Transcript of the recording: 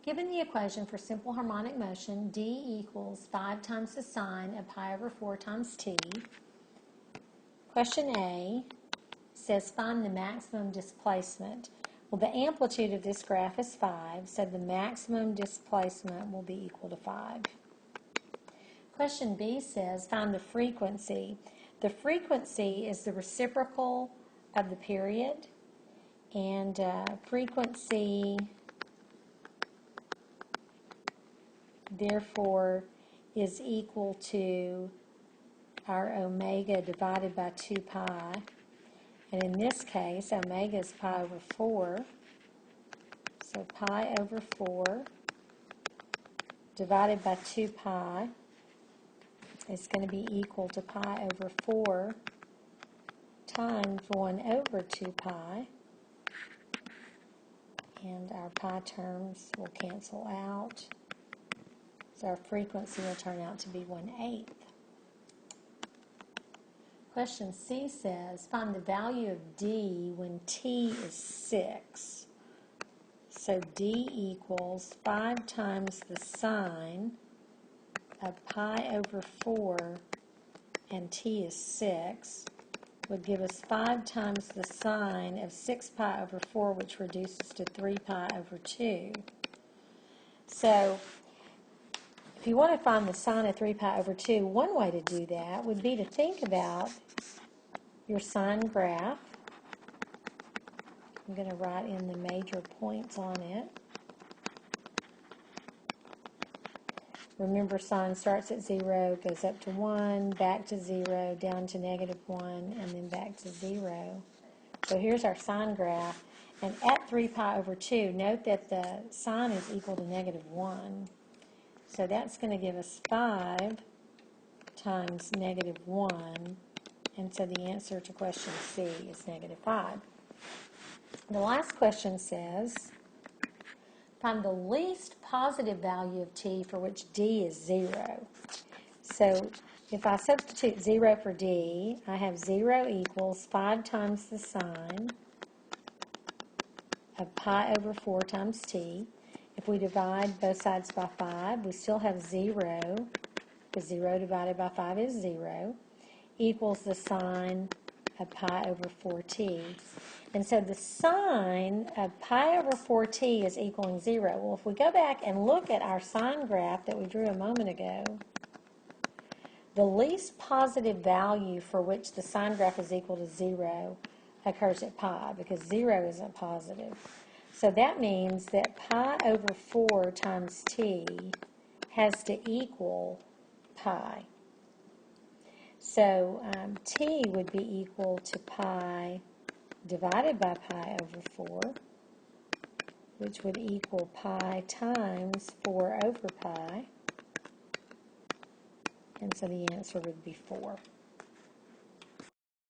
Given the equation for simple harmonic motion, d equals 5 times the sine of pi over 4 times t. Question A says find the maximum displacement. Well, the amplitude of this graph is 5, so the maximum displacement will be equal to 5. Question B says find the frequency. The frequency is the reciprocal of the period, and frequency therefore is equal to our omega divided by 2 pi. And in this case, omega is pi over 4. So pi over 4 divided by 2 pi is going to be equal to pi over 4 times 1 over 2 pi. And our pi terms will cancel out. So our frequency will turn out to be 1/8. Question C says, find the value of d when t is 6. So d equals 5 times the sine of pi over 4, and t is 6, would give us 5 times the sine of 6 pi over 4, which reduces to 3 pi over 2. So if you want to find the sine of 3 pi over 2, one way to do that would be to think about your sine graph. I'm going to write in the major points on it. Remember, sine starts at 0, goes up to 1, back to 0, down to -1, and then back to 0. So here's our sine graph. And at 3 pi over 2, note that the sine is equal to -1. So that's going to give us 5 times -1. And so the answer to question C is -5. The last question says, find the least positive value of t for which d is 0. So if I substitute 0 for d, I have 0 equals 5 times the sine of pi over 4 times t. If we divide both sides by 5, we still have 0, because 0 divided by 5 is 0, equals the sine of pi over 4t. And so the sine of pi over 4t is equaling 0. Well, if we go back and look at our sine graph that we drew a moment ago, the least positive value for which the sine graph is equal to 0 occurs at pi, because 0 isn't positive. So that means that pi over 4 times t has to equal pi. So t would be equal to pi divided by pi over 4, which would equal pi times 4 over pi. And so the answer would be 4.